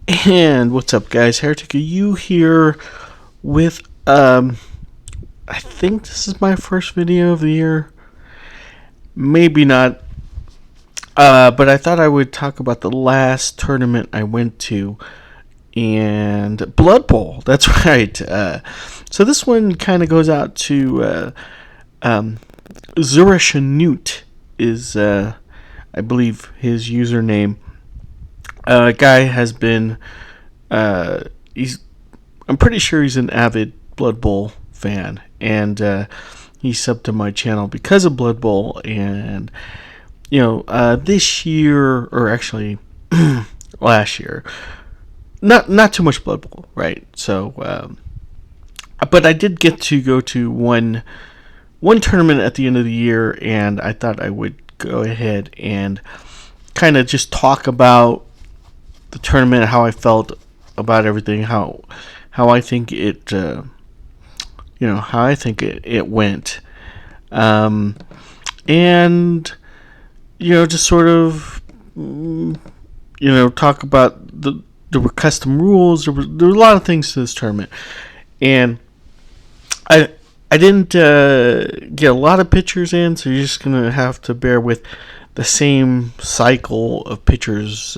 And what's up, guys? Heretic, are you here with I think this is my first video of the year. Maybe not. But I thought I would talk about the last tournament I went to, and Blood Bowl. That's right. So this one kind of goes out to Zurashanut is I believe his username. Guy has been he's I'm pretty sure he's an avid Blood Bowl fan, and he subbed to my channel because of Blood Bowl. And this year, or actually last year, not too much Blood Bowl, right? So, but I did get to go to one tournament at the end of the year, and I thought I would go ahead and kind of just talk about the tournament, how I felt about everything, how I think it it went, and just sort of talk about there were custom rules. There were a lot of things to this tournament, and I didn't get a lot of pictures in, so you're just gonna have to bear with the same cycle of pictures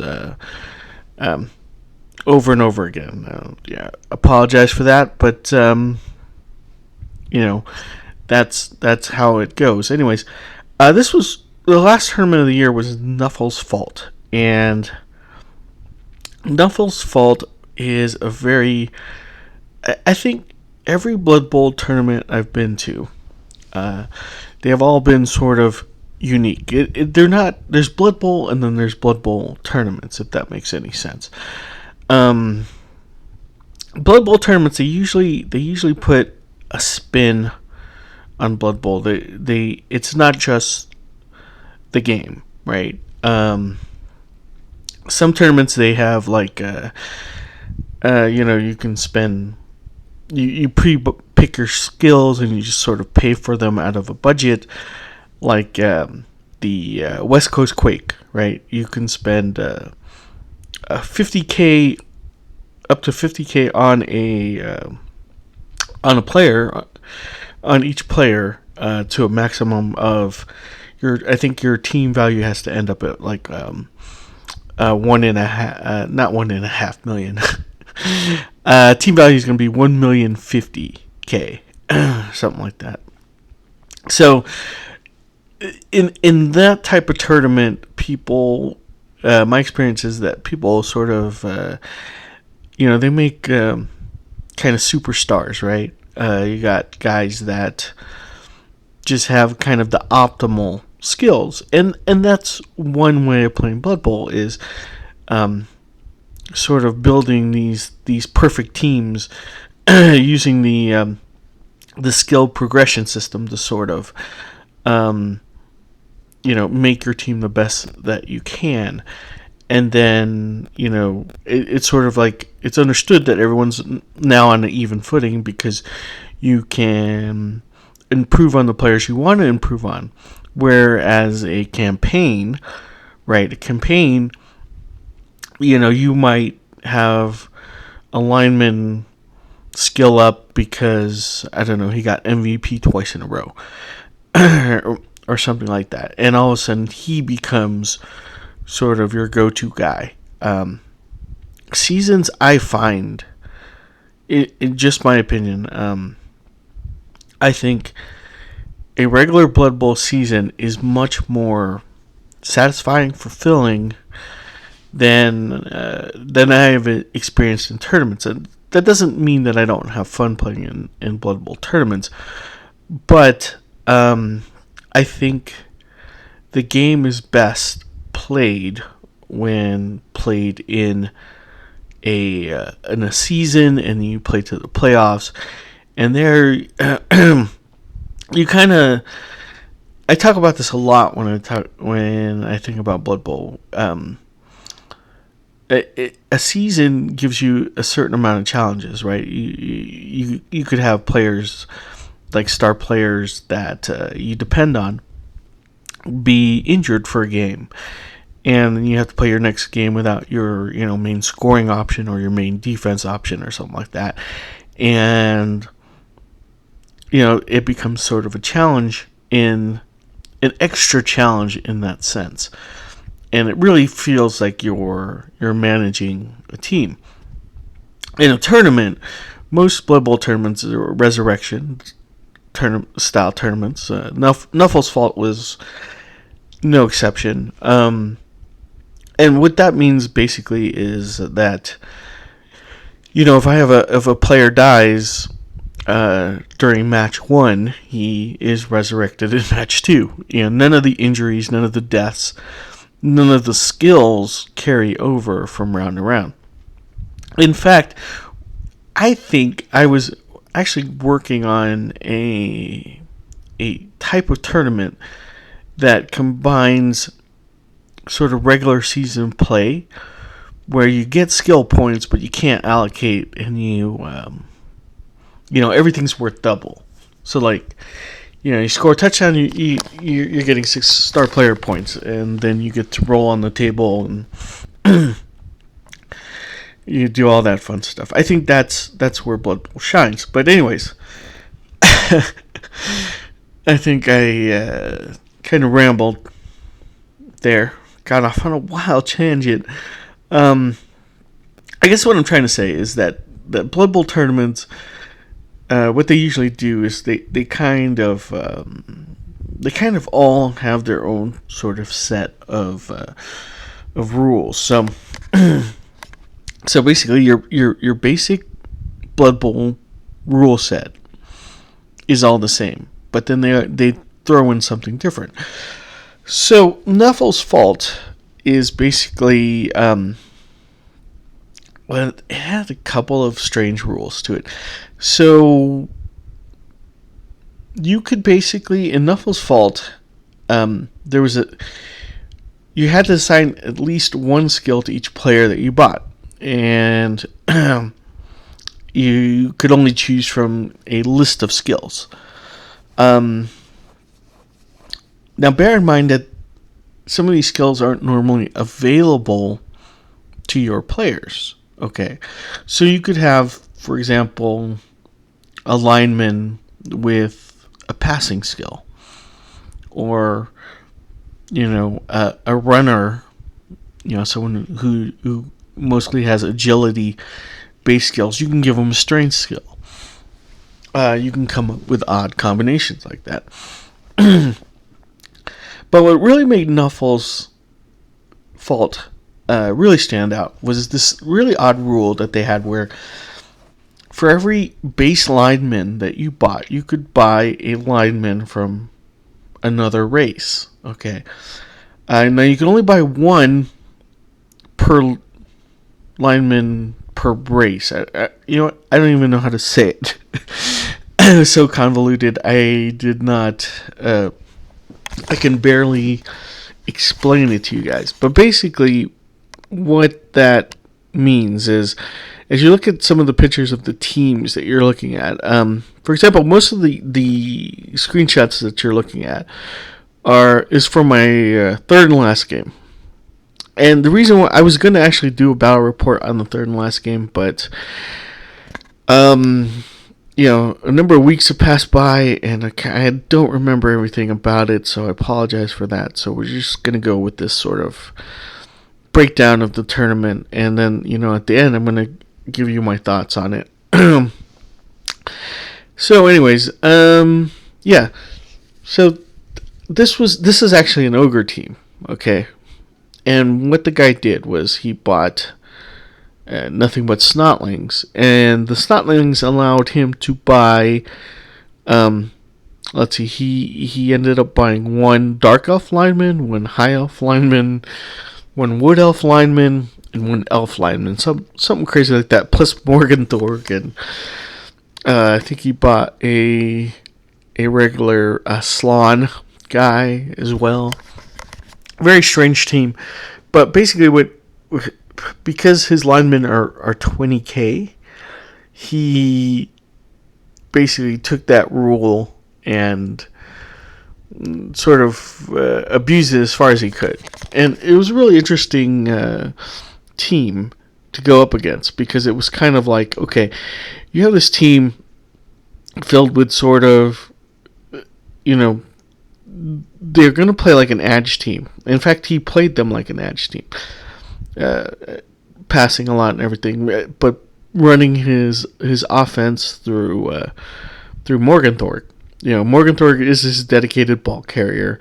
over and over again. Apologize for that, but that's how it goes. Anyways, this was the last tournament of the year was Nuffle's fault, and Nuffle's fault is a very, I think every Blood Bowl tournament I've been to, they have all been sort of unique. They're not. There's Blood Bowl and then there's Blood Bowl tournaments, if that makes any sense. Blood Bowl tournaments, they usually put a spin on Blood Bowl. It's not just the game, right? Some tournaments they have like you can spend you pick your skills and you just sort of pay for them out of a budget, like the West Coast Quake, right? You can spend 50K up to 50K on a player, on each player, to a maximum of I think your team value has to end up at like 1.5, not 1.5 million. Team value is going to be 1,050,000, something like that. So in that type of tournament, people, my experience is that people sort of they make kind of superstars, right? You got guys that just have kind of the optimal skills, and that's one way of playing Blood Bowl is sort of building these perfect teams using the skill progression system to sort of make your team the best that you can. And then it's sort of like it's understood that everyone's now on an even footing because you can improve on the players you want to improve on. Whereas a campaign, right? A campaign, you might have a lineman skill up because, I don't know, he got MVP twice in a row or something like that. And all of a sudden he becomes sort of your go-to guy. Seasons, I find, in just my opinion, I think a regular Blood Bowl season is much more satisfying, fulfilling than I have experienced in tournaments. And that doesn't mean that I don't have fun playing in Blood Bowl tournaments, but I think the game is best played when played in a season, and you play to the playoffs, and there you kind of, I talk about this a lot when I think about Blood Bowl. A season gives you a certain amount of challenges, right? You could have players like star players that you depend on be injured for a game, and then you have to play your next game without your main scoring option or your main defense option or something like that, and it becomes sort of a challenge, in an extra challenge in that sense, and it really feels like you're managing a team. In a tournament, most Blood Bowl tournaments are resurrection style tournaments. Nuffle's Fault was no exception. And what that means basically is that, if a player dies during match 1, he is resurrected in match 2. None of the injuries, none of the deaths, none of the skills carry over from round to round. In fact, I think I was actually working on a type of tournament that combines sort of regular season play, where you get skill points, but you can't allocate any. Everything's worth double. So you score a touchdown, you're getting 6 star player points, and then you get to roll on the table and you do all that fun stuff. I think that's where Blood Bowl shines. But anyways, I think I kind of rambled there. Got off on a wild tangent. I guess what I'm trying to say is that the Blood Bowl tournaments, what they usually do is they kind of all have their own sort of set of rules. So basically, your basic Blood Bowl rule set is all the same, but then they throw in something different. So Nuffle's Fault is basically it had a couple of strange rules to it. So you could basically, in Nuffle's Fault, you had to assign at least one skill to each player that you bought. And you could only choose from a list of skills. Now, bear in mind that some of these skills aren't normally available to your players. Okay, so you could have, for example, a lineman with a passing skill, or a runner, someone who mostly has agility-based skills. You can give them a strength skill. You can come up with odd combinations like that. But what really made Nuffle's Fault really stand out was this really odd rule that they had, where for every base lineman that you bought, you could buy a lineman from another race. Okay. Now you can only buy one per lineman per race. I don't even know how to say it. It was so convoluted. I can barely explain it to you guys. But basically, what that means is, as you look at some of the pictures of the teams that you're looking at, for example, most of the screenshots that you're looking at is from my third and last game. And the reason why I was going to actually do a battle report on the third and last game, but a number of weeks have passed by, and I don't remember everything about it, so I apologize for that. So we're just going to go with this sort of breakdown of the tournament, and then, at the end, I'm going to give you my thoughts on it. So anyways, yeah. So this is actually an ogre team, okay? And what the guy did was he bought nothing but snotlings, and the snotlings allowed him to buy, let's see, he ended up buying one dark elf lineman, one high elf lineman, one wood elf lineman, and one elf lineman, something crazy like that, plus Morgenthorg, and I think he bought a regular Slan guy as well. Very strange team, but basically because his linemen are 20k, he basically took that rule and sort of abused it as far as he could. And it was a really interesting team to go up against, because it was kind of like, okay, you have this team filled with sort of, they're going to play like an edge team. In fact, he played them like an edge team, passing a lot and everything, but running his offense through Morgenthorpe. Morgenthorpe is his dedicated ball carrier.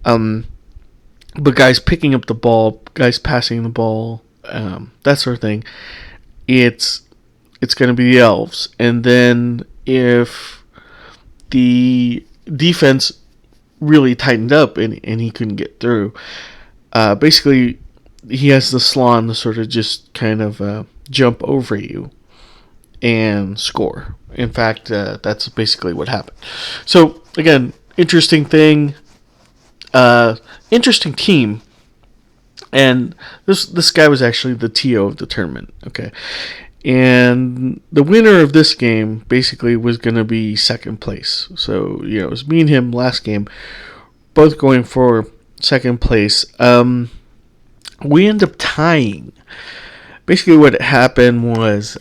But guys picking up the ball, guys passing the ball, that sort of thing, it's going to be the Elves. And then if the defense really tightened up and he couldn't get through, basically he has the Slan to sort of just kind of jump over you and score. In fact, that's basically what happened. So again, interesting thing, interesting team, and this guy was actually the TO of the tournament. Okay, and the winner of this game basically was going to be second place. So it was me and him last game, both going for second place. We end up tying. Basically, what happened was,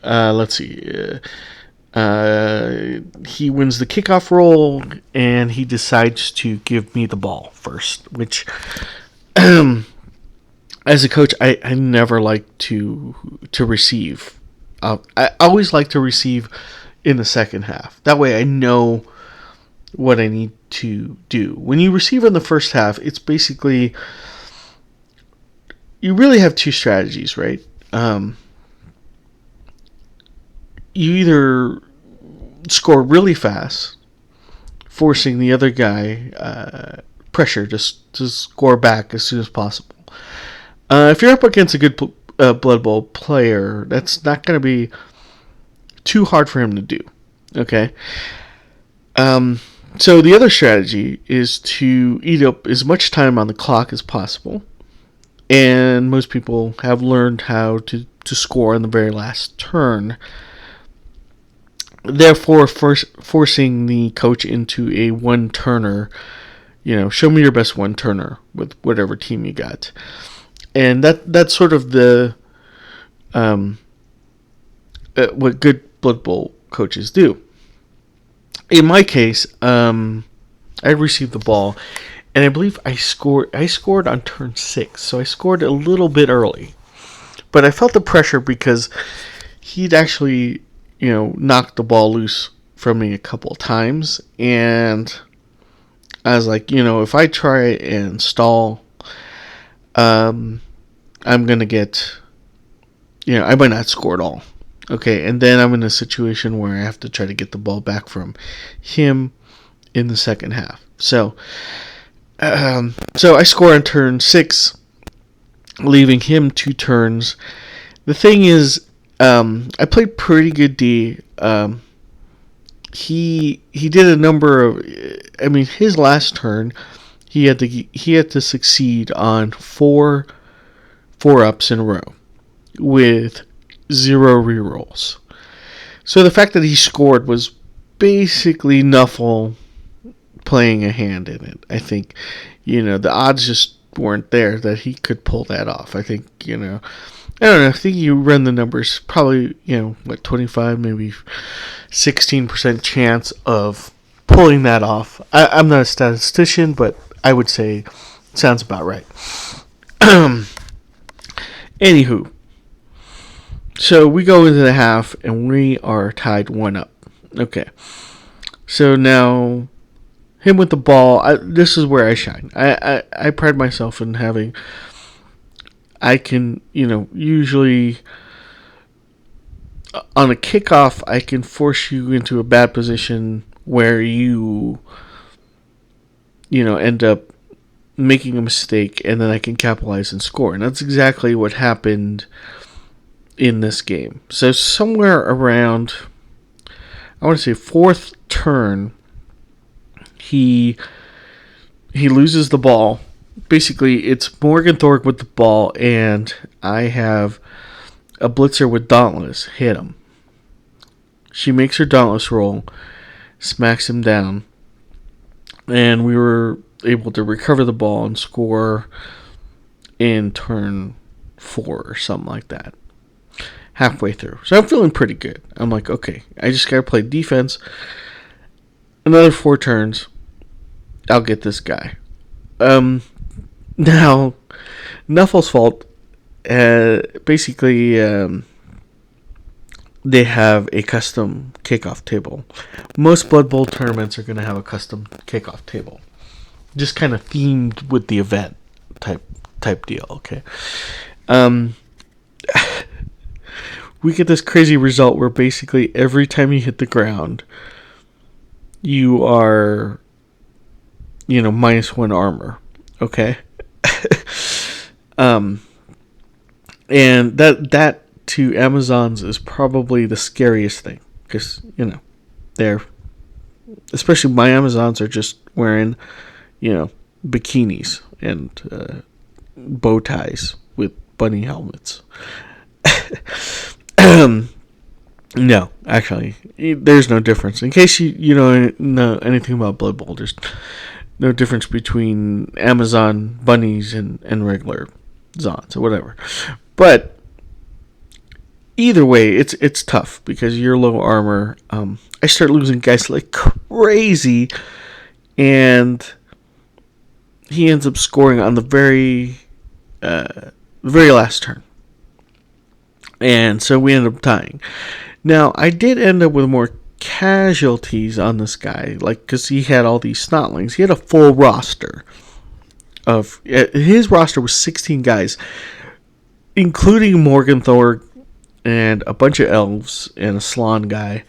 let's see. He wins the kickoff roll, and he decides to give me the ball first, which, as a coach, I never like to receive. I always like to receive in the second half. That way I know what I need to do. When you receive in the first half, it's basically, you really have two strategies, right? You either score really fast, forcing the other guy pressure to score back as soon as possible. If you're up against a good Blood Bowl player, that's not going to be too hard for him to do. Okay? So the other strategy is to eat up as much time on the clock as possible. And most people have learned how to score in the very last turn. Therefore, forcing the coach into a one-turner, show me your best one-turner with whatever team you got. And that's sort of the what good Blood Bowl coaches do. In my case, I received the ball, and I believe I scored on turn 6, so I scored a little bit early. But I felt the pressure because he'd actually, knocked the ball loose from me a couple of times, and I was like, if I try and stall, I'm gonna get, I might not score at all. Okay, and then I'm in a situation where I have to try to get the ball back from him in the second half. So I score on turn 6, leaving him 2 turns. The thing is, I played pretty good D. He did a number of, his last turn, he had to succeed on 4 ups in a row with 0 rerolls. So the fact that he scored was basically Nuffle playing a hand in it. I think, the odds just weren't there that he could pull that off. I think, I don't know, I think you run the numbers, probably, 25, maybe 16% chance of pulling that off. I'm not a statistician, but I would say it sounds about right. Anywho, so we go into the half, and we are tied 1 up. Okay. So now, him with the ball, this is where I shine. I pride myself in having, I can, usually, on a kickoff, I can force you into a bad position where you, end up making a mistake, and then I can capitalize and score. And that's exactly what happened in this game. So somewhere around, I want to say 4th turn, he loses the ball. Basically, it's Morgenthorpe with the ball, and I have a blitzer with Dauntless hit him. She makes her Dauntless roll. smacks him down, and we were able to recover the ball and score in turn 4 or something like that. Halfway through. So I'm feeling pretty good. I'm like, okay, I just gotta play defense. Another 4 turns, I'll get this guy. Now, Nuffle's fault. Basically, they have a custom kickoff table. Most Blood Bowl tournaments are going to have a custom kickoff table, just kind of themed with the event type deal. Okay, we get this crazy result where basically every time you hit the ground, you are, -1 armor. Okay, and that to Amazons is probably the scariest thing, because they're, especially my Amazons, are just wearing bikinis and bow ties with bunny helmets. No, actually, there's no difference. In case you don't know anything about Blood Bowl, there's no difference between Amazon bunnies and regular Zons or whatever. But either way, it's tough because you're low armor. I start losing guys like crazy, and he ends up scoring on the very last turn, and so we end up tying. Now, I did end up with more casualties on this guy, because he had all these snotlings. He had a full roster of his roster was 16 guys, including Morgenthor and a bunch of elves and a Slan guy.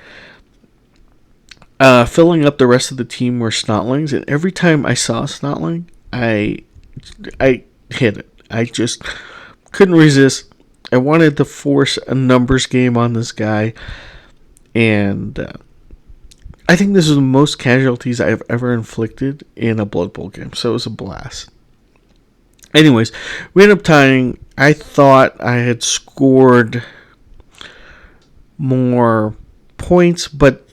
Filling up the rest of the team were snotlings, and every time I saw a snotling, I hit it. I just couldn't resist. I wanted to force a numbers game on this guy, and I think this is the most casualties I've ever inflicted in a Blood Bowl game, so it was a blast. Anyways, we ended up tying. I thought I had scored more points, but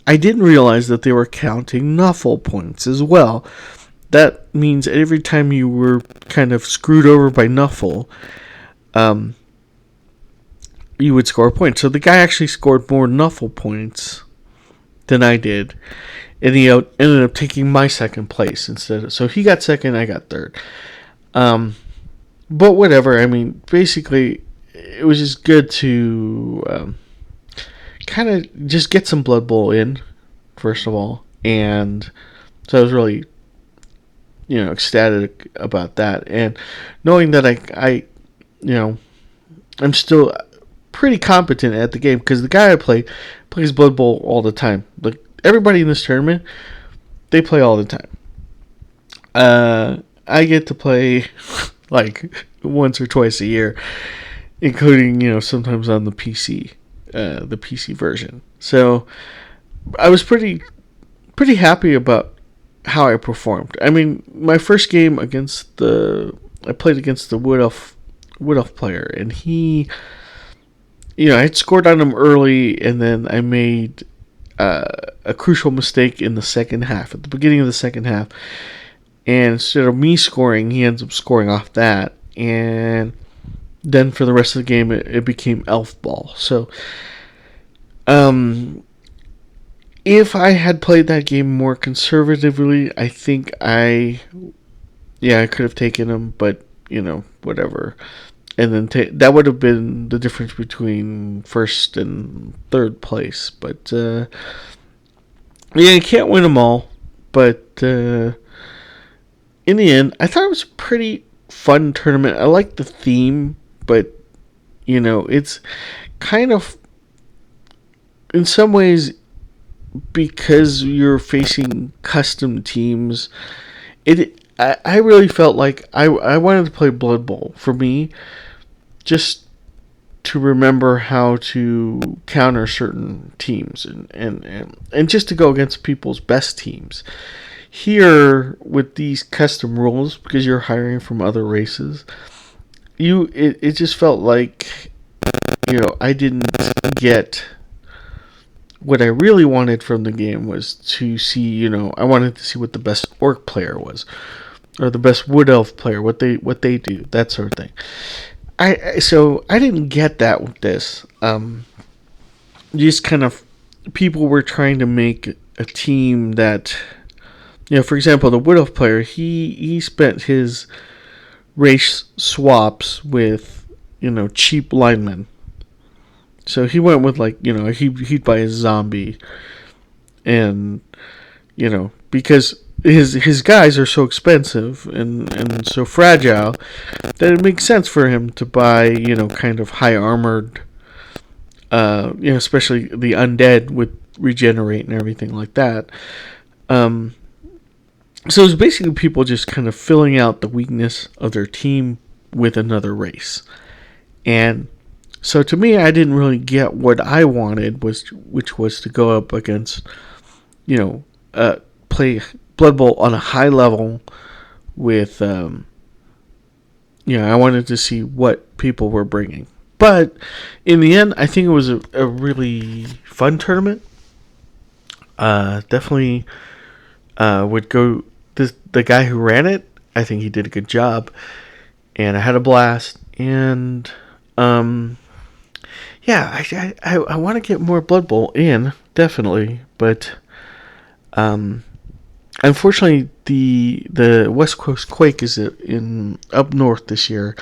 I didn't realize that they were counting Nuffle points as well. That means every time you were kind of screwed over by Nuffle, you would score a point. So the guy actually scored more Nuffle points than I did, and he ended up taking my second place instead. So he got second, I got third. But whatever. I mean, basically, it was just good to kind of just get some Blood Bowl in, first of all, and so I was really, ecstatic about that, and knowing that I'm still pretty competent at the game, because the guy I play plays Blood Bowl all the time. Like, everybody in this tournament, they play all the time. I get to play like once or twice a year, including sometimes on the PC, the PC version. So I was pretty happy about how I performed. I mean, my first game I played against the Wood Elf player, and he, I had scored on him early, and then I made a crucial mistake in the second half, at the beginning of the second half. And instead of me scoring, he ends up scoring off that. And then for the rest of the game, it became elf ball. So, if I had played that game more conservatively, I think I could have taken him. But, whatever. And then that would have been the difference between first and third place. But, you can't win them all. But, in the end, I thought it was a pretty fun tournament. I like the theme, but, it's kind of, in some ways, because you're facing custom teams, I really felt like I wanted to play Blood Bowl, for me, just to remember how to counter certain teams and just to go against people's best teams. Here, with these custom rules, because you're hiring from other races, it just felt like, I didn't get what I really wanted from the game was to see, I wanted to see what the best orc player was, or the best wood elf player, what they do, that sort of thing. So I didn't get that with this. Just kind of people were trying to make a team that, for example, the wood elf player, he spent his race swaps with, cheap linemen. So he went with he'd buy a zombie, and because his guys are so expensive and so fragile that it makes sense for him to buy kind of high armored, especially the undead with regenerate and everything like that. So it's basically people just kind of filling out the weakness of their team with another race. And so to me, I didn't really get what I wanted, which was to go up against, play Blood Bowl on a high level with, I wanted to see what people were bringing. But in the end, I think it was a really fun tournament. Definitely would go... The guy who ran it, I think he did a good job. And I had a blast. And, I want to get more Blood Bowl in, definitely. But, unfortunately, the West Coast Quake is in up north this year.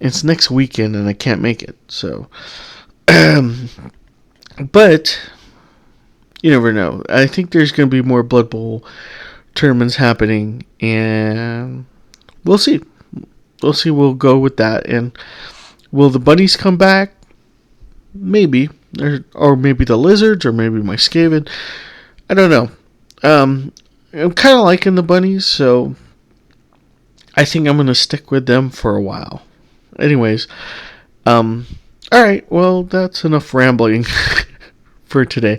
It's next weekend, and I can't make it. So, but you never know. I think there's going to be more Blood Bowl tournaments happening, and we'll see. We'll go with that. And will the bunnies come back? Maybe, or maybe the lizards, or maybe my Skaven. I don't know. I'm kind of liking the bunnies, so I think I'm going to stick with them for a while. Anyways, alright, well, that's enough rambling for today.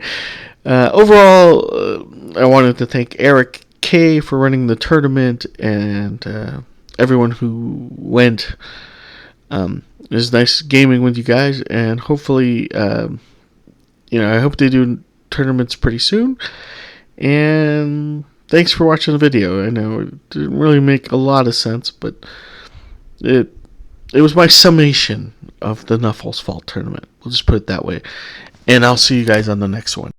Overall, I wanted to thank Eric K for running the tournament, and everyone who went. It was nice gaming with you guys, and hopefully, I hope they do tournaments pretty soon. And thanks for watching the video. I know it didn't really make a lot of sense, but it was my summation of the Nuffle's Fall tournament. We'll just put it that way. And I'll see you guys on the next one.